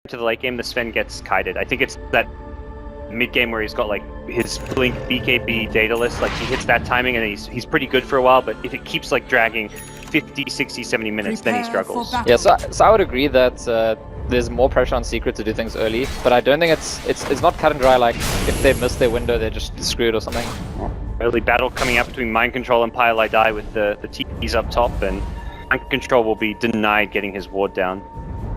to the late game, the Sven gets kited. I think it's that mid game where he's got like his blink BKB data list, like he hits that timing and he's pretty good for a while, but if it keeps like dragging 50, 60, 70 minutes, then he struggles. Yeah, so I would agree that there's more pressure on Secret to do things early, but I don't think it's not cut and dry. Like if they miss their window, they're just screwed or something. Early battle coming up between Mind Control and Pile I Die with the TPs up top, and Mind Control will be denied getting his ward down.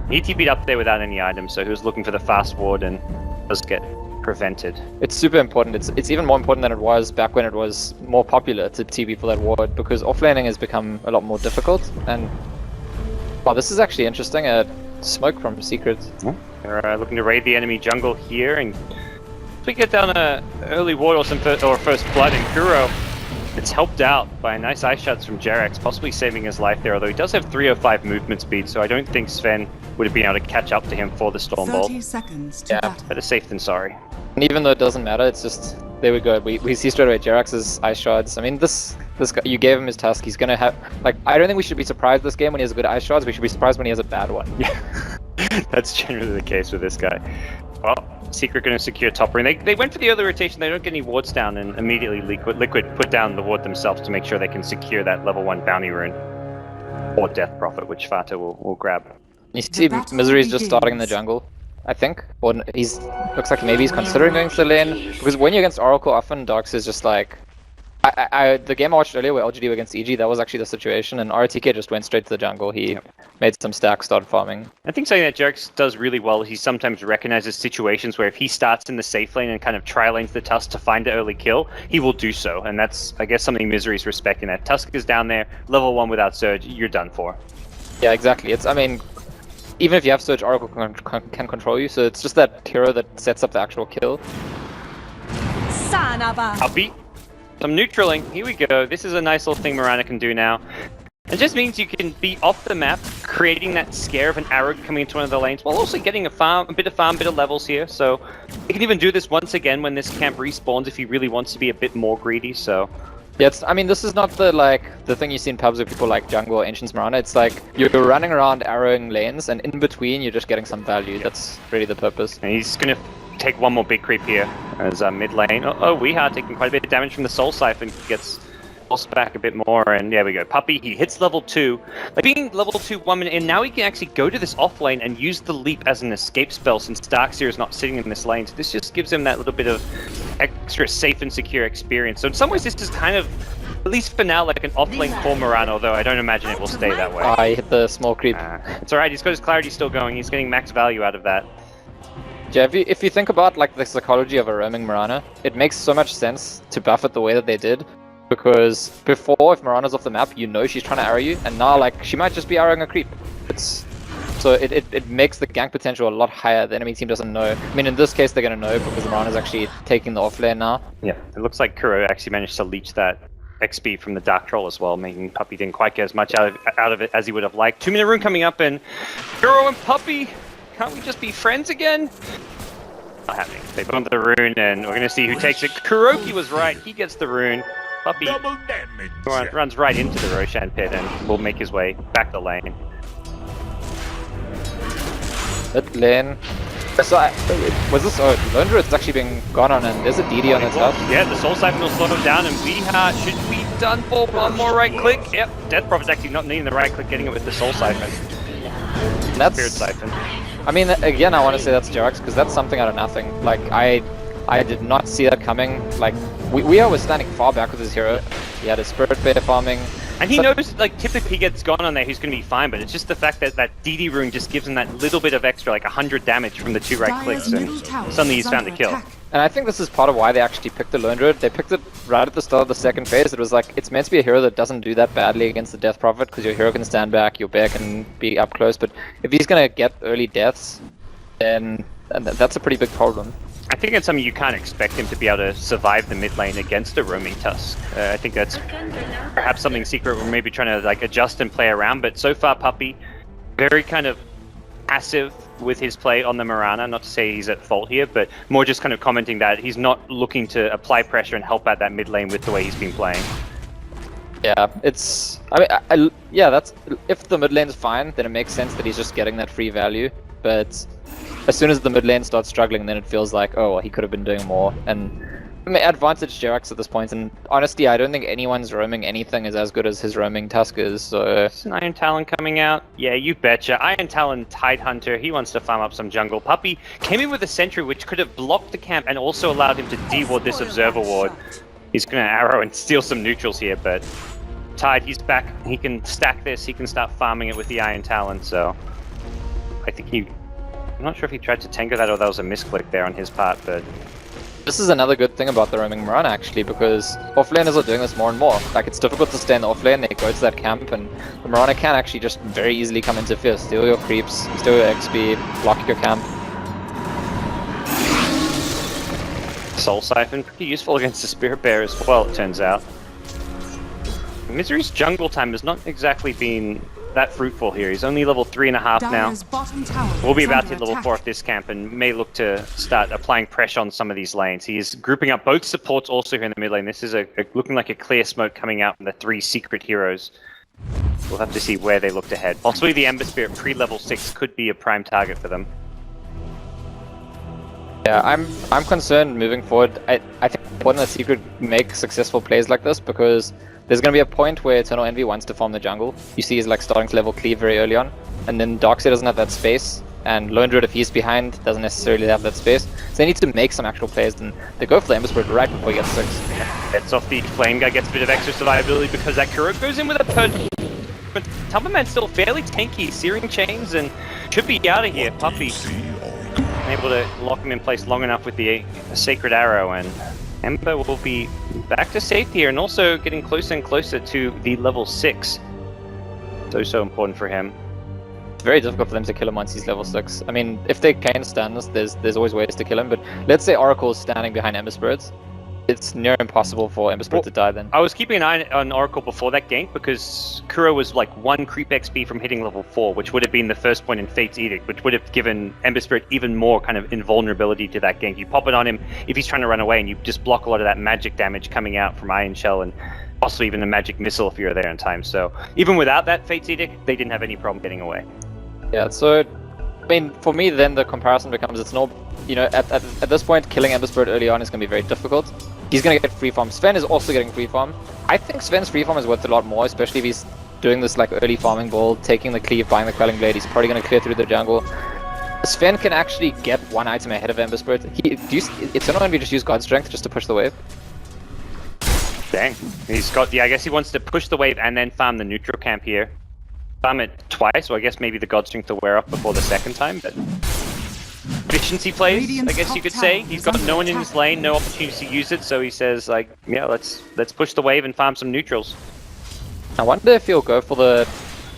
He TP'd up there without any items, so he was looking for the fast ward and does get prevented. It's super important. It's even more important than it was back when it was more popular to TP for that ward, because offlaning has become a lot more difficult. And wow, this is actually interesting. A smoke from Secret. They're looking to raid the enemy jungle here, and if we get down a early ward or first blood, and Kuro, it's helped out by nice ice shots from Jerex, possibly saving his life there, although he does have 305 movement speed, so I don't think Sven would have been able to catch up to him for the Storm Bolt. 30 seconds to battle. Better safe than sorry. And even though it doesn't matter, it's just, there we go. We see straight away Jerex's ice shards. I mean, this guy, you gave him his task. He's gonna have, like, I don't think we should be surprised this game when he has a good ice shards. We should be surprised when he has a bad one. Yeah, that's generally the case with this guy. Well, Secret going to secure top ring. They went for the early rotation. They don't get any wards down, and immediately Liquid put down the ward themselves to make sure they can secure that level 1 bounty rune or Death Prophet, which Fata will grab. You see Misery's just starting in the jungle, I think. Or looks like maybe he's considering going to the lane, because when you're against Oracle, often Darks is just like, the game I watched earlier where LGD were against EG, that was actually the situation, and RTK just went straight to the jungle. He made some stacks, started farming. I think something that Jerex does really well is he sometimes recognizes situations where if he starts in the safe lane and kind of tri-lanes the Tusk to find an early kill, he will do so, and that's, I guess, something Misery's respecting. That Tusk is down there, level 1 without Surge, you're done for. Yeah, exactly. I mean, even if you have Surge, Oracle can control you, so it's just that hero that sets up the actual kill. Puppy. Some neutraling. Here we go. This is a nice little thing Mirana can do now. It just means you can be off the map, creating that scare of an arrow coming into one of the lanes, while also getting a bit of levels here. So he can even do this once again when this camp respawns if he really wants to be a bit more greedy. So yeah, I mean, this is not the thing you see in pubs where people like jungle or Ancients Mirana. It's like you're running around arrowing lanes, and in between you're just getting some value. That's really the purpose. And he's gonna take one more big creep here as mid lane. Oh, Weeha taking quite a bit of damage from the Soul Siphon. Gets pulsed back a bit more, and there we go. Puppy, he hits level 2. Like being level 2 1 minute in, now he can actually go to this off lane and use the leap as an escape spell since Darkseer is not sitting in this lane. So this just gives him that little bit of extra safe and secure experience. So in some ways this is kind of, at least for now, like an off-lane core Mirana, although I don't imagine it will stay that way. He hit the small creep. It's alright, he's got his clarity still going. He's getting max value out of that. Yeah, if you think about like the psychology of a roaming Mirana, it makes so much sense to buff it the way that they did. Because before, if Mirana's off the map, you know she's trying to arrow you, and now like she might just be arrowing a creep. So it makes the gank potential a lot higher. The enemy team doesn't know. I mean, in this case, they're gonna know because Mirana's actually taking the off lane now. Yeah, it looks like Kuro actually managed to leech that XP from the Dark Troll as well, making Puppy didn't quite get as much out of it as he would have liked. 2-minute rune coming up, and Kuro and Puppy, can't we just be friends again? Not happening. They bumped the rune, and we're gonna see who takes it. Kuroki was right. He gets the rune. Puppy runs right into the Roshan pit and will make his way back the lane. Mid lane. So was this? Oh, Lone Druid's actually being gone on, and there's a DD on the top. Yeah, the Soul Siphon will slow him down, and Weeha should be done for. One more right click. Yep, Death Prophet's actually not needing the right click, getting it with the Soul Siphon. That's Spirit Siphon. I mean, again, I want to say that's Jerex, because that's something out of nothing. Like, I did not see that coming. Like, Weeha was standing far back with his hero. He had his Spirit Bear farming. And he knows, like, typically he gets gone on there, he's going to be fine, but it's just the fact that that DD rune just gives him that little bit of extra, like 100 damage from the 2 right clicks, and suddenly he's found the kill. And I think this is part of why they actually picked the Lone Druid. They picked it right at the start of the second phase. It was like, it's meant to be a hero that doesn't do that badly against the Death Prophet, because your hero can stand back, your bear can be up close, but if he's going to get early deaths, then that's a pretty big problem. I think it's something you can't expect him to be able to survive the mid lane against a roaming Tusk. I think that's perhaps something Secret we're maybe trying to like adjust and play around, but so far Puppy, very kind of passive with his play on the Mirana. Not to say he's at fault here, but more just kind of commenting that he's not looking to apply pressure and help out that mid lane with the way he's been playing. Yeah, it's... I mean, yeah, that's... If the mid lane's fine, then it makes sense that he's just getting that free value. but as soon as the mid lane starts struggling, then it feels like, oh, well, he could have been doing more. And I mean, advantage Jerax at this point, and honestly, I don't think anyone's roaming anything is as good as his roaming Tusk is, so... Is an Iron Talon coming out? Yeah, you betcha. Iron Talon, Tidehunter, he wants to farm up some jungle. Puppey came in with a sentry which could have blocked the camp and also allowed him to de-ward this Observer Ward. He's going to arrow and steal some neutrals here, but Tide, he's back. He can stack this, he can start farming it with the Iron Talon, so... I think he... I'm not sure if he tried to tango that or that was a misclick there on his part, but... This is another good thing about the roaming Mirana actually, because offlaners are doing this more and more. Like, it's difficult to stay in the offlane, they go to that camp, and the Mirana can actually just very easily come interfere, steal your creeps, steal your XP, block your camp. Soul Siphon, pretty useful against the Spirit Bear as well, it turns out. Misery's jungle time has not exactly been that fruitful here. He's only level 3.5 now. We'll be about to hit level 4 at this camp and may look to start applying pressure on some of these lanes. He's grouping up both supports also here in the mid lane. This is looking like a clear smoke coming out from the 3 secret heroes. We'll have to see where they look to head. Possibly the Ember Spirit pre-level 6 could be a prime target for them. Yeah, I'm concerned moving forward. I think it's important that Secret make successful plays like this, because there's going to be a point where Eternal Envy wants to farm the jungle. You see he's like starting to level cleave very early on, and then Darkseid doesn't have that space, and Lone Druid, if he's behind, doesn't necessarily have that space. So they need to make some actual plays, and they go for the Ember Spirit right before he gets 6. Gets off the Flame Guy, gets a bit of extra survivability because that Kuro goes in with a punch. But Tumberman's still fairly tanky, Searing Chains, and should be out of here. Puppey able to lock him in place long enough with the Sacred Arrow, and Ember will be back to safety here and also getting closer and closer to the level 6. So important for him. It's very difficult for them to kill him once he's level 6. I mean, if they can stand this, there's always ways to kill him, but let's say Oracle is standing behind Ember Spirits. It's near impossible for Ember Spirit to die then. I was keeping an eye on Oracle before that gank because Kuro was like 1 creep XP from hitting level 4, which would have been the first point in Fate's Edict, which would have given Ember Spirit even more kind of invulnerability to that gank. You pop it on him if he's trying to run away, and you just block a lot of that magic damage coming out from Iron Shell, and possibly even a magic missile if you're there in time. So even without that Fate's Edict, they didn't have any problem getting away. Yeah, so I mean, for me then the comparison becomes, it's no, you know, at this point killing Ember Spirit early on is going to be very difficult. He's going to get free farm. Sven is also getting free farm. I think Sven's free farm is worth a lot more, especially if he's doing this like early farming build, taking the cleave, buying the Quelling Blade. He's probably going to clear through the jungle. Sven can actually get 1 item ahead of Ember Spirit. Eternal Envy just use God Strength just to push the wave. Dang. He's got, yeah, I guess he wants to push the wave and then farm the neutral camp here. Farm it twice, so I guess maybe the God Strength will wear off before the second time, but... efficiency plays, I guess you could say. He's got no one in his lane, no opportunity to use it, so he says, like, yeah, let's push the wave and farm some neutrals. I wonder if he'll go for the...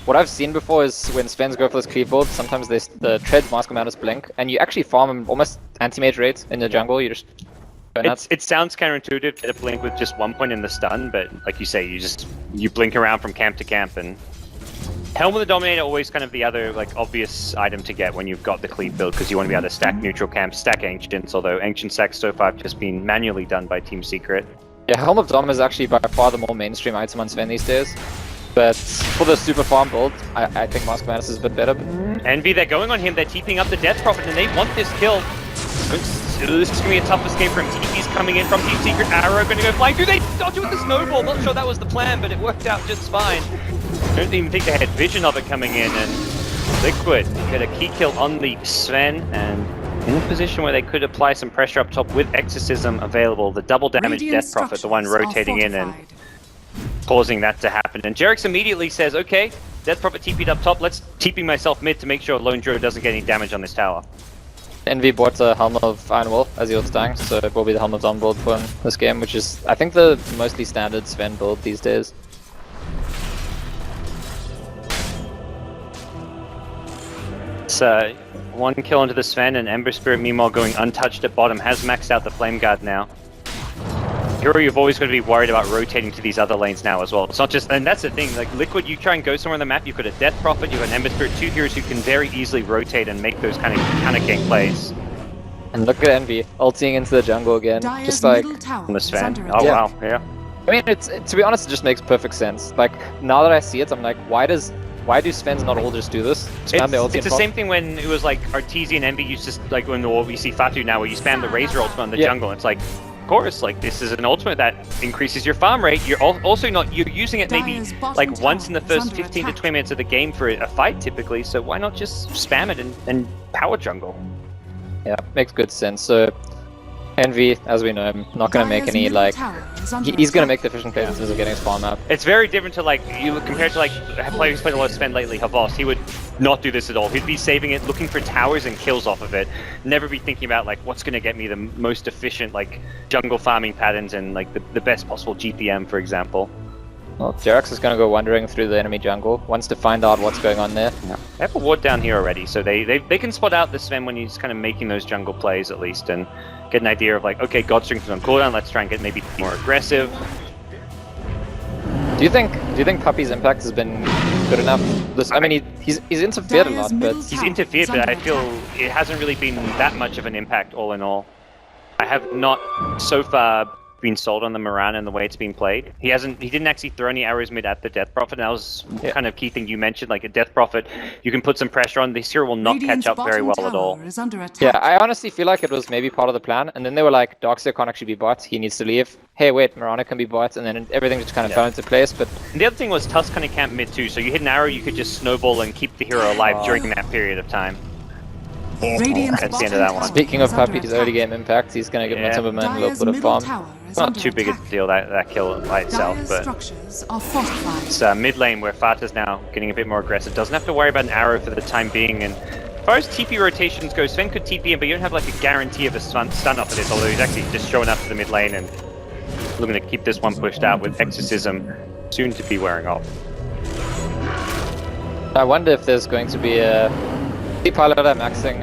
What I've seen before is when Svens go for this cleave build, sometimes the treads mask him out as blink, and you actually farm him almost anti-mage rate in the jungle. You just go nuts. It sounds counterintuitive to blink with just 1 point in the stun, but like you say, you blink around from camp to camp, and Helm of the Dominator always kind of the other like obvious item to get when you've got the cleave build, because you want to be able to stack neutral camps, stack ancients, although ancient stacks so far have just been manually done by Team Secret. Yeah, Helm of Dom is actually by far the more mainstream item on Sven these days. But for the super farm build, I think Mask Madness is a bit better. But... Envy, they're going on him, they're TPing up the Death Prophet, and they want this kill. This is going to be a tough escape for him. TP's coming in from Team Secret, Arrow going to go flying. Do they dodge it with the snowball? Not sure that was the plan, but it worked out just fine. I don't even think they had vision of it coming in, and Liquid get a key kill on the Sven, and in a position where they could apply some pressure up top with Exorcism available. The double damage Death Prophet, the one rotating in and causing that to happen. And Jerax immediately says, okay, Death Prophet TP'd up top, let's TP myself mid to make sure Lone Druid doesn't get any damage on this tower. Envy bought a Helm of Iron Will as he was dying, so it will be the Helm of Dawn build for him this game, which is, I think, the mostly standard Sven build these days. It's 1 kill into the Sven, and Ember Spirit meanwhile going untouched at bottom, has maxed out the Flame Guard now. Hero, you've always got to be worried about rotating to these other lanes now as well. It's not just, and that's the thing, like Liquid, you try and go somewhere on the map, you've got a Death Prophet, you've got an Ember Spirit, 2 heroes who can very easily rotate and make those kind of gank plays. And look at Envy, ulting into the jungle again, just like... on the Sven. Oh yeah. Wow, yeah. I mean, to be honest, it just makes perfect sense. Like, now that I see it, I'm like, why does why do Svens not all just do this? Spam their ulti It's the and same thing when it was like Arteezy and Envy used to, like when we see Fatu now, where you spam the Razor ultimate on the jungle. It's like, of course, like this is an ultimate that increases your farm rate. You're also not, you're using it maybe like once in the first 15 to 20 minutes of the game for a fight typically, so why not just spam it and power jungle? Yeah, makes good sense. So Envy, as we know, not going to make any, like, he's going to make the efficient plays in terms of getting his farm up. It's very different to, like, you compared to, like, players who's played a lot of Sven lately, Havas. He would not do this at all. He'd be saving it, looking for towers and kills off of it. Never be thinking about, like, what's going to get me the most efficient, like, jungle farming patterns and, like, the best possible GPM, for example. Well, Jerax is going to go wandering through the enemy jungle, wants to find out what's going on there. Yeah. They have a ward down here already, so they can spot out the Sven when he's kind of making those jungle plays, at least, and get an idea of like, okay, God Strength is on cooldown, let's try and get maybe more aggressive. Do you think Puppy's impact has been good enough? I mean, he's interfered a lot, but he's interfered, but I feel it hasn't really been that much of an impact all in all. I have not so far been sold on the Mirana and the way it's been played. He didn't actually throw any arrows mid at the Death Prophet, and that was kind of key thing you mentioned, like a Death Prophet, you can put some pressure on, this hero will not catch up very well at all. Yeah, I honestly feel like it was maybe part of the plan, and then they were like, Darkseer can't actually be bot, he needs to leave. Hey wait, Mirana can be bot, and then everything just kind of fell into place, but... And the other thing was Tusk kind of camped mid too, so you hit an arrow, you could just snowball and keep the hero alive during that period of time. That's the end of that one. Speaking of Puppy's early game impact, he's going to give Timberman a little bit of farm. It's not too big a deal, that kill by itself, but it's mid lane where Fata's now getting a bit more aggressive. Doesn't have to worry about an arrow for the time being, and as far as TP rotations go, Sven could TP him, but you don't have like a guarantee of a stun off of this, although he's actually just showing up to the mid lane and looking to keep this one pushed out with Exorcism soon to be wearing off. I wonder if there's going to be a... Pilot are maxing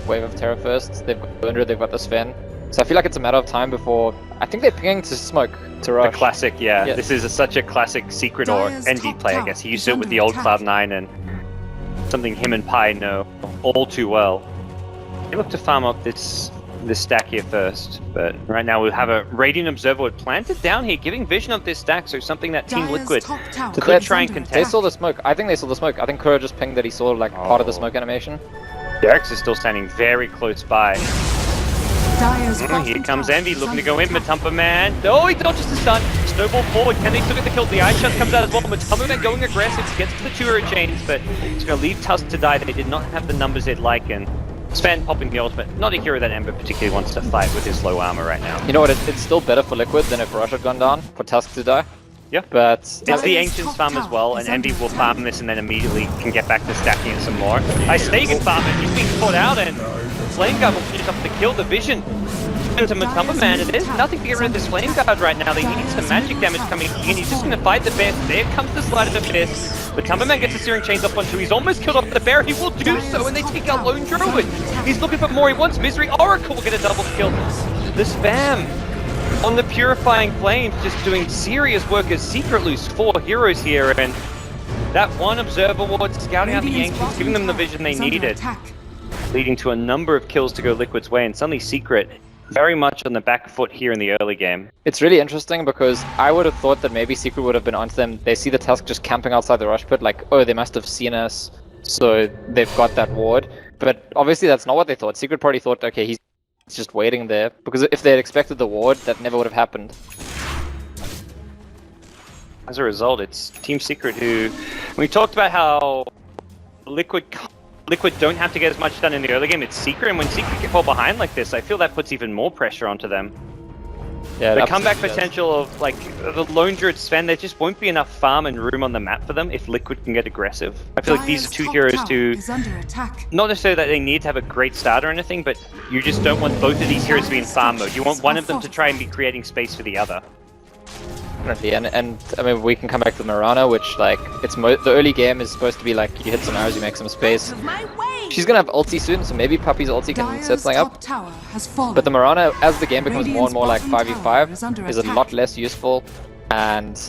Wave of Terror first, they've got Thunder, they've got the Sven. So I feel like it's a matter of time before... I think they're pinging to smoke, to rush. The classic, yeah. This is such a classic Secret or Envy play, I guess. He used it with the old Cloud9 and something him and Pi know all too well. They look to farm up this stack here first, but right now we'll have a Radiant Observer planted down here, giving vision of this stack, so something that Team Liquid could try and contest. They saw the smoke. I think they saw the smoke. I think Kuro just pinged that he saw like part of the smoke animation. Derex is still standing very close by. Here comes Envy looking to go in, Matumpa Man. Oh, he dodges the stun. Snowball forward. Can they still get the kill? The Ice Shot comes out as well. Matumpa Man going aggressive, gets to the 2-hero chains, but he's going to leave Tusk to die. They did not have the numbers they'd like, and Sven popping the ultimate. Not a hero that Ember particularly wants to fight with his low armor right now. You know what? It's still better for Liquid than if Rush had gone down, for Tusk to die. Yeah, but it's the Ancients farm as well, and Envy will farm this and then immediately can get back to stacking it some more. Stay can farm it, he's being caught out, and Flame Guard will finish off the kill. The vision to Matumpa Man, and there's nothing to get rid of this Flame Guard right now. They need some magic damage coming in. He's just going to fight the bear. There comes the Slide of the Fist. Matumpa Man gets the Searing Chains up onto. He's almost killed off the bear. He will do so, and they take out Lone Druid. He's looking for more. He wants Misery. Oracle will get a double kill. The spam on the Purifying Flames, just doing serious work as Secret lose 4 heroes here, and that one Observer Ward scouting out the Ancients, giving them the vision they needed, leading to a number of kills to go Liquid's way, and suddenly Secret very much on the back foot here in the early game. It's really interesting because I would have thought that maybe Secret would have been onto them. They see the Tusk just camping outside the rush pit, like, oh, they must have seen us, so they've got that ward. But obviously that's not what they thought. Secret probably thought, okay, he's just waiting there, because if they had expected the ward, that never would have happened. As a result, it's Team Secret who... We talked about how Liquid don't have to get as much done in the early game. It's Secret, and when Secret get fall behind like this, I feel that puts even more pressure onto them. Yeah, the comeback potential of like the Lone Druid Sven, there just won't be enough farm and room on the map for them if Liquid can get aggressive. I feel like these are 2 heroes who, not necessarily that they need to have a great start or anything, but you just don't want both of these heroes to be in farm mode. You want one of them to try and be creating space for the other. And I mean, we can come back to Mirana, which like the early game is supposed to be like you hit some arrows, you make some space. She's gonna have ulti soon, so maybe Puppy's ulti can set something up. But the Mirana, as the game becomes more and more like 5v5, is a lot less useful. And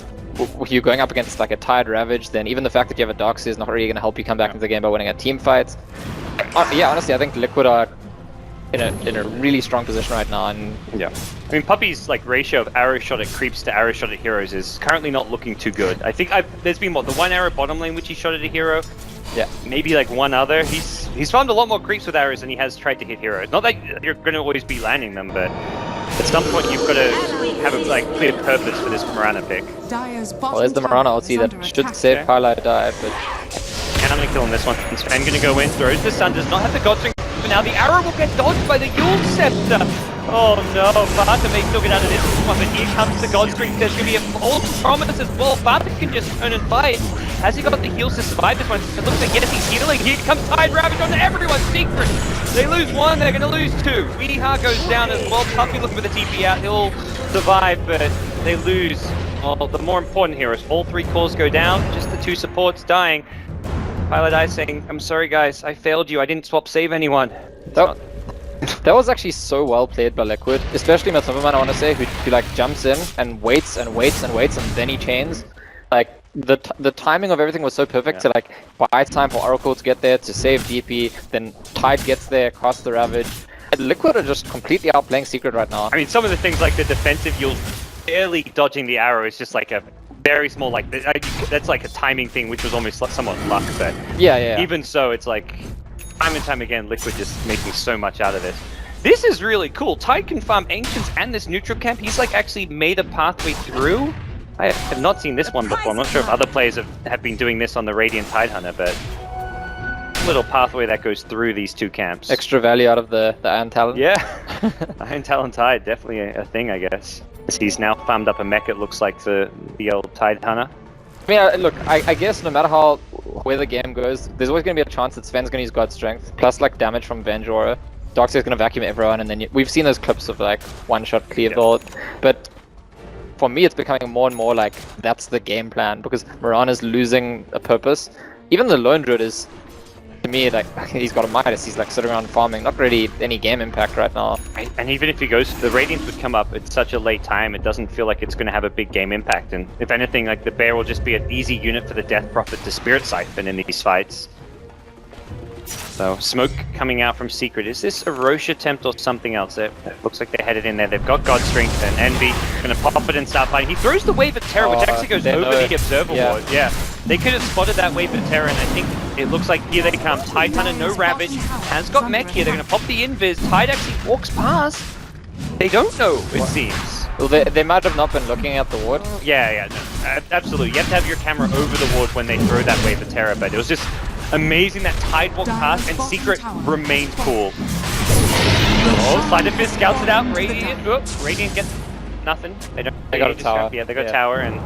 you're going up against like a tired Ravage, then even the fact that you have a Darkseer is not really gonna help you come back into the game by winning a team fight. Yeah, honestly, I think Liquid are in a really strong position right now. And yeah, I mean Puppy's like ratio of arrow shot at creeps to arrow shot at heroes is currently not looking too good. I think there's been the one arrow bottom lane which he shot at a hero. Yeah, maybe like one other. He's farmed a lot more creeps with arrows than he has tried to hit heroes. Not that you're going to always be landing them, but at some point you've got to have a like clear purpose for this Mirana pick. Well, there's the Mirana ulti that should save Kyla die, but and I'm going to kill him this one. Sven going to go in, throws the sun, does not have the Godstring, but now the arrow will get dodged by the Yule Scepter. Oh no, Barta may still get out of this one, but here comes the Godstring. There's going to be a false promise as well. Barta can just turn and fight. Has he got the heals to survive this one? It looks like yes, he's healing. Here comes Tide Ravage onto everyone's secret. They lose one, they're going to lose two. Weeha goes down as well. Puppy looking for the TP out. He'll survive, but they lose. Well, the more important heroes. All three cores go down. Just the two supports dying. Pilot Eye saying, "I'm sorry guys, I failed you. I didn't swap save anyone." That was actually so well played by Liquid, especially Matumbaman, I want to say, who like jumps in and waits and waits and waits, and then he chains. Like the timing of everything was so perfect to like buy time for Oracle to get there to save DP. Then Tide gets there, casts the Ravage. And Liquid are just completely outplaying Secret right now. I mean, some of the things like the defensive, you're barely dodging the arrow. It's just like a very small, like that's like a timing thing, which was almost like somewhat luck. But yeah. Even so, it's like time and time again, Liquid just making so much out of this. This is really cool. Tide can farm Ancients and this neutral camp. He's like actually made a pathway through. I have not seen this one before. I'm not sure if other players have been doing this on the Radiant Tide Hunter, but a little pathway that goes through these two camps. Extra value out of the Iron Talon. Yeah, Iron Talon Tide, definitely a thing, I guess. He's now farmed up a mech, it looks like, the old Tide Hunter. I mean, look, I guess no matter where the game goes, there's always going to be a chance that Sven's going to use God Strength, plus like damage from Venge Aura. Darkseid's going to vacuum everyone, and then we've seen those clips of like one-shot clear vault, but for me it's becoming more and more like that's the game plan, because Mirana's losing a purpose. Even the Lone Druid is, to me, like, he's got a Midas, he's like sitting around farming, not really any game impact right now. And even if he goes, the Radiance would come up at such a late time, it doesn't feel like it's going to have a big game impact, and if anything, like the Bear will just be an easy unit for the Death Prophet to Spirit Siphon in these fights. So, smoke coming out from Secret. Is this a Roche attempt or something else? It looks like they're headed in there. They've got God Strength and Envy. Going to pop it and start fighting. He throws the Wave of Terror, which actually goes over the Observer Ward. Yeah. They could have spotted that Wave of Terror, and I think it looks like here they come. Tide Hunter, no Ravage. Has got Mech here. They're going to pop the Invis. Tide actually walks past. They don't know, it seems. Well, they might have not been looking at the ward. Yeah, no, absolutely. You have to have your camera over the ward when they throw that Wave of Terror, but it was just amazing that Tide walked past and Secret remained cool. Oh, Sleight of Fist scouts it out. Radiant, Radiant gets nothing. They got a tower. Yeah, they got a tower, and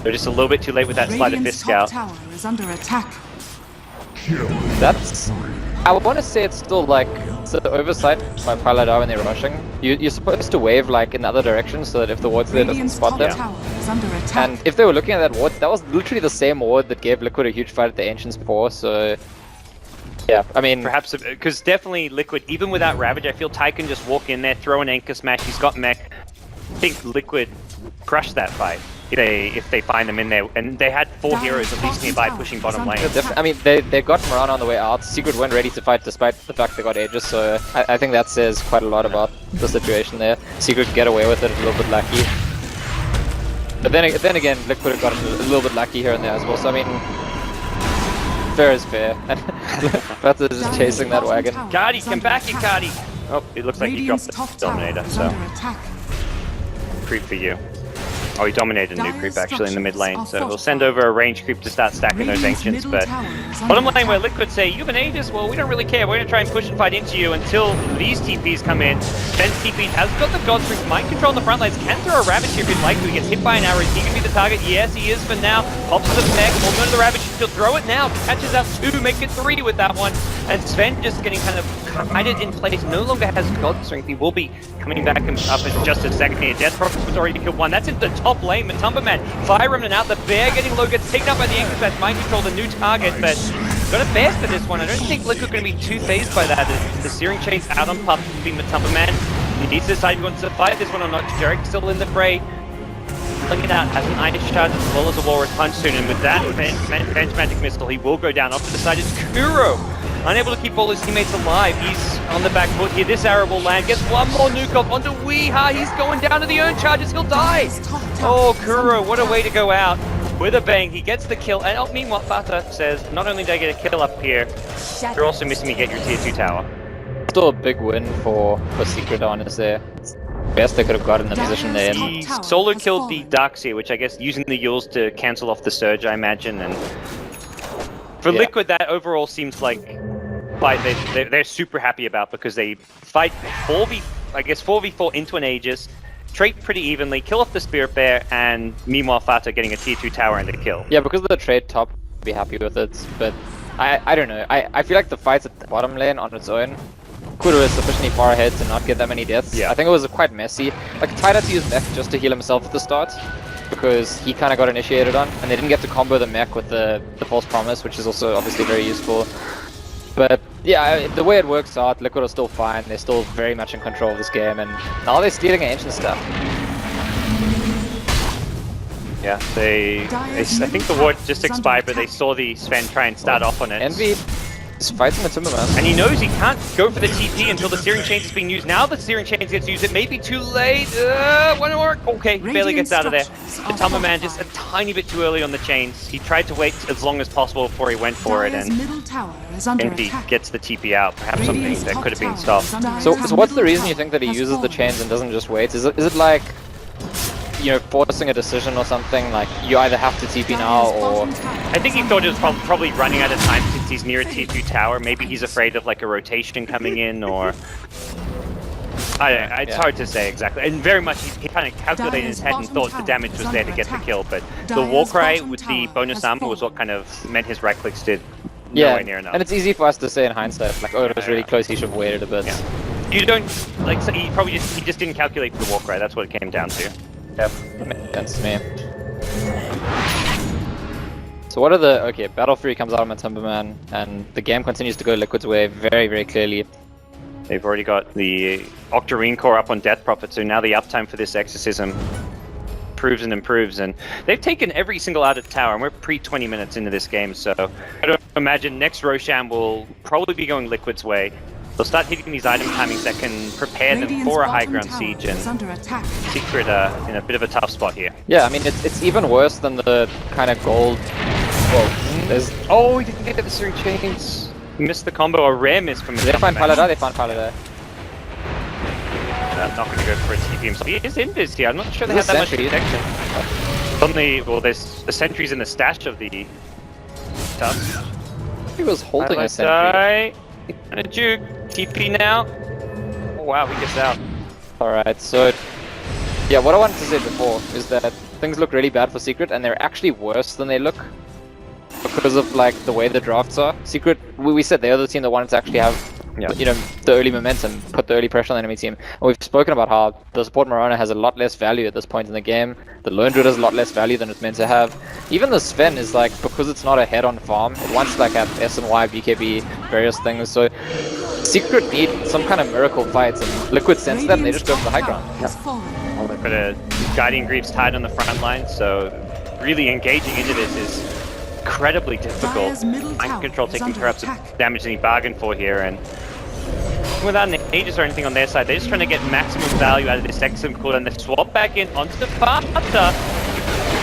they're just a little bit too late with that Sleight of Fist scout. Tower is under attack. That's, I want to say it's still like, it's an oversight by Paladar when they're rushing. You're supposed to wave like in the other direction so that if the ward's there, it doesn't spot them. And if they were looking at that ward, that was literally the same ward that gave Liquid a huge fight at the Ancients before, so yeah, I mean... Perhaps, because definitely Liquid, even without Ravage, I feel Tide can just walk in there, throw an Anchor Smash, he's got Mech. I think Liquid crushed that fight if they find them in there, and they had 4 heroes at least nearby pushing bottom lane. I mean, they got Mirana on the way out. Secret weren't ready to fight despite the fact they got Aegis, so I think that says quite a lot about the situation there. Secret get away with it a little bit lucky. But then again, Liquid have gotten a little bit lucky here and there as well, so I mean, fair is fair. And Bata is just chasing that wagon. Cardi, come back here, Cardi! Oh, it looks like he dropped the Dominator, so... Creep for you. Oh, he dominated a new creep actually in the mid lane, so we'll send over a range creep to start stacking those Ancients, but bottom lane where Liquid say, you have an Aegis, well we don't really care, we're going to try and push and fight into you until these TPs come in. Ben's TP has got the God Strength, mind control on the front lines, can throw a Ravage here if he'd like to, he gets hit by an arrow, is he going to be the target? Yes he is for now, pops the mech, will go to the Ravage, he'll throw it now, catches out 2, make it 3 with that one, and Sven just getting kind of guided in place, no longer has God Strength, he will be coming back up in just a second here. Death Prophet was already killed 1, that's in the top lane, Matumbaman, Fire Remnant out, the Bear getting low, gets taken up by the Anchor Smash, mind control, the new target, but got a Bear for this one. I don't think Liquid going to be too phased by that. The Searing Chain's out on Puppy, Matumbaman, he needs to decide if he wants to fight this one or not. Jarek still in the fray. Look at that, has an Ice Shard as well as a Walrus Punch soon, and with that Venge Magic Missile, he will go down. Off to the side is Kuro, unable to keep all his teammates alive. He's on the back foot here. This arrow will land. Gets one more nuke off onto Weeha. He's going down to the urn charges. He'll die. Oh, Kuro, what a way to go out. With a bang, he gets the kill. And meanwhile, Fata says, not only did I get a kill up here, you're also missing me get your tier 2 tower. Still a big win for Secret on is there. Best they could have got in the position they're in. He solo killed the Darkseer, which I guess using the Yules to cancel off the Surge, I imagine. And for Liquid, that overall seems like fight they're super happy about because they fight 4v4 into an Aegis, trade pretty evenly, kill off the Spirit Bear, and meanwhile Fata getting a tier 2 tower and a kill. Yeah, because of the trade top, I'd be happy with it, but I don't know. I feel like the fights at the bottom lane on its own, Kuro is sufficiently far ahead to not get that many deaths. Yeah. I think it was quite messy. Like, Tide had to use mech just to heal himself at the start, because he kind of got initiated on, and they didn't get to combo the mech with the False Promise, which is also obviously very useful. But yeah, the way it works out, Liquid are still fine. They're still very much in control of this game, and now they're stealing ancient stuff. Yeah, I think the ward just expired, but they saw the Sven try and start off on it. Envy is fighting the Timberman. And he knows he can't go for the TP until the Searing Chains is being used. Now the Searing Chains gets used, it may be too late. One more. Okay, he barely gets out of there. The Timberman just a tiny bit too early on the chains. He tried to wait as long as possible before he went for it, and Envy gets the TP out. Perhaps something that could have been stopped. So what's the reason you think that he uses the chains and doesn't just wait? Is it like, you know, forcing a decision or something, like you either have to TP now or... I think he thought it was probably running out of time since he's near a tier 2 tower. Maybe he's afraid of like a rotation coming in, or... it's hard to say exactly. And very much he kind of calculated in his head and thought the damage was there to get the kill, but the Warcry with the bonus armor was what kind of meant his right clicks did nowhere near enough. And it's easy for us to say in hindsight, like, oh, it was really close, he should have waited a bit. Yeah. You don't, like, so he just didn't calculate for the Warcry, that's what it came down to. Yep, that makes sense to me. So what are the... Okay, Battle 3 comes out on Timberman, and the game continues to go Liquid's way very, very clearly. They've already got the Octarine core up on Death Prophet, so now the uptime for this Exorcism improves and improves, and they've taken every single out of tower, and we're pre-20 minutes into this game, so I don't imagine next Roshan will probably be going Liquid's way. They'll start hitting these item timings that can prepare them for a high ground siege, and Secret in a bit of a tough spot here. Yeah, I mean, it's even worse than the kind of gold... Whoa, there's... Oh, he didn't get the Searing Chains. He missed the combo, a rare miss from... They find Paladar, they found Paladar. Not going to go for a TP himself. He is invis here, I'm not sure they have that much protection. Suddenly, well, there's the sentries in the stash of the Tusk. He was holding a sentry. And a juke. TP now. Oh wow, he gets out. Alright, so... Yeah, what I wanted to say before is that things look really bad for Secret, and they're actually worse than they look. Because of, like, the way the drafts are. Secret, we said they're the team that wanted to actually have, you know, the early momentum, put the early pressure on the enemy team. And we've spoken about how the support Mirana has a lot less value at this point in the game. The Lone Druid has a lot less value than it's meant to have. Even the Sven is like, because it's not a head-on farm, it wants like a S and Y, BKB, various things. So Secret need some kind of miracle fights, and Liquid sense that, and they just go for the high ground. Well, they've got a Guardian Greaves tied on the front line, so really engaging into this is incredibly difficult. Mind control taking perhaps the damage that he bargained for here, and without an Aegis or anything on their side, they're just trying to get maximum value out of this excellent cooldown. They swap back in onto the Fata.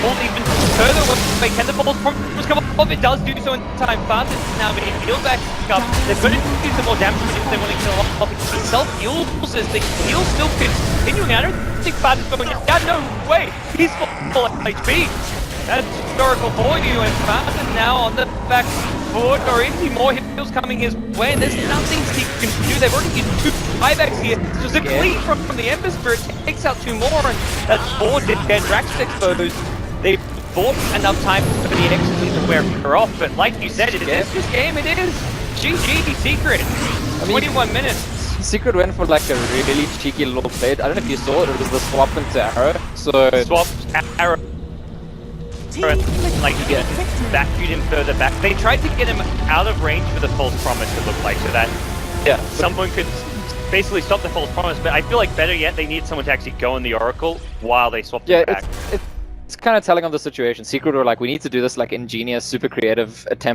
Hold even further away. Can the False Promise come off? It does do so in time. Fata is now being healed back up. They're going to do some more damage if they want to kill off. He self-heals as the heal still continuing. I don't think Fata's going down. No way! He's full HP. That's historical for you, and Fata now on the back foot, or is he more heals coming his way, and there's nothing he can do. They've already used 2 buybacks here. So the clean from the Ember Spirit takes out 2 more, and that's 4 dead Drax exposed. They've bought enough time for the Exorcism to wear her off, but like you said, it is this game, it is GG Secret. I mean, 21 minutes. Secret went for like a really cheeky little play. I don't know if you saw it, it was the swap into arrow. So swap arrow. Like backviewed him further back. They tried to get him out of range for the False Promise, it looked like, so that someone could basically stop the False Promise, but I feel like better yet, they need someone to actually go in the Oracle while they swap him back. It's kind of telling of the situation. Secret were like, we need to do this like ingenious, super creative attempt